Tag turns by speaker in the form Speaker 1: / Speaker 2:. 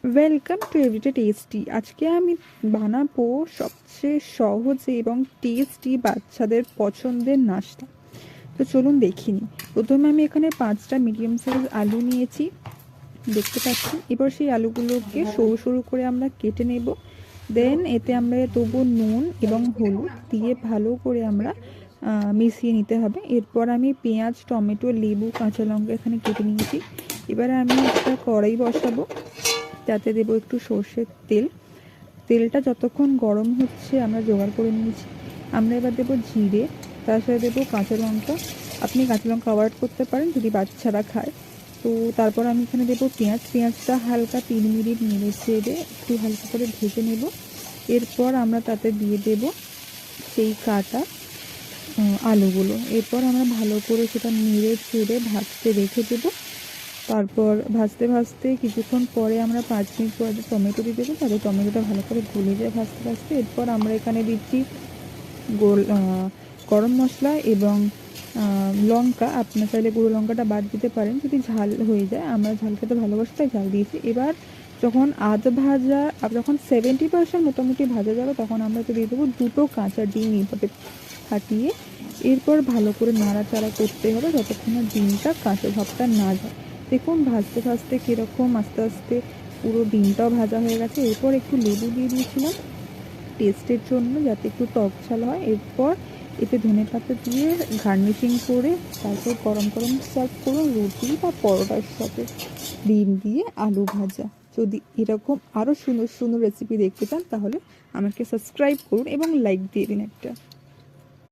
Speaker 1: Welcome to everyday tasty. আজকে আমি বানাবো সবচেয়ে সহজ এবং টেস্টি বাচ্চাদের পছন্দের নাস্তা। তো চলুন দেখিনি। প্রথমে আমি এখানে 5টা মিডিয়াম সাইজ আলু নিয়েছি, দেখতে পাচ্ছি। এবার সেই আলুগুলোকে সরু সরু করে আমরা কেটে নেব। দেন এতে আমরা দেবো নুন এবং হলুদ দিয়ে ভালো করে আমরা মিশিয়ে নিতে হবে। এরপর আমি পেঁয়াজ, টমেটো, লেবু, কাঁচা লঙ্কা এখানে কেটে নিয়েছি। এবার আমি একটা কড়াই বসাবো, তাতে দেবো একটু সর্ষের তেল। তেলটা যতক্ষণ গরম হচ্ছে আমরা জোগাড় করে নিয়েছি। আমরা এবার দেবো জিরে, তার সাথে দেবো কাঁচা লঙ্কা। আপনি কাঁচা লঙ্কা অ্যাভয়েড করতে পারেন যদি বাচ্চারা খায়। তো তারপর আমি এখানে দেবো পেঁয়াজটা হালকা 3 মিনিট নেড়ে চেড়ে একটু হালকা করে ভেজে নেব। এরপর আমরা তাতে দিয়ে দেব সেই কাটা আলুগুলো। এরপর আমরা ভালো করে সেটা নেড়ে চেড়ে ভাজতে রেখে দেবো। তারপর ভাজতে ভাজতে কিছুক্ষণ পরে আমরা 5 মিনিট পরে টমেটো দিয়ে দেবো, তাতে টমেটোটা ভালো করে গলে যায় ভাজতে ভাজতে। এরপর আমরা এখানে দিচ্ছি গরম মশলা এবং লঙ্কা। আপনার চাইলে গুঁড়ো লঙ্কাটা বাদ দিতে পারেন যদি ঝাল হয়ে যায়। আমরা ঝাল খেতে ভালোবাসি তাই ঝাল দিয়েছি। এবার যখন যখন 70% মোটামুটি ভাজা যাবে তখন আমরা তো দিয়ে দেবো 2টো কাঁচা ডিম এইভাবে ফাটিয়ে। এরপর ভালো করে নাড়াচাড়া করতে হবে যতক্ষণ না ডিমটা কাঁচা ভাবটা না যায়। দেখুন ভাজতে ভাজতে কীরকম আস্তে আস্তে পুরো ডিমটাও ভাজা হয়ে গেছে। এরপর একটু লেবু দিয়ে দিয়েছিলাম টেস্টের জন্য, যাতে একটু টক ঝাল হয়। এরপর এতে ধনেপাতা দিয়ে গার্নিশিং করে তারপর গরম গরম সার্ভ করুন রুটি বা পরোটার সাথে। ডিম দিয়ে আলু ভাজা। যদি এরকম আরও সুন্দর সুন্দর রেসিপি দেখতে চান তাহলে আমাকে সাবস্ক্রাইব করুন এবং লাইক দিয়ে দিন একটা।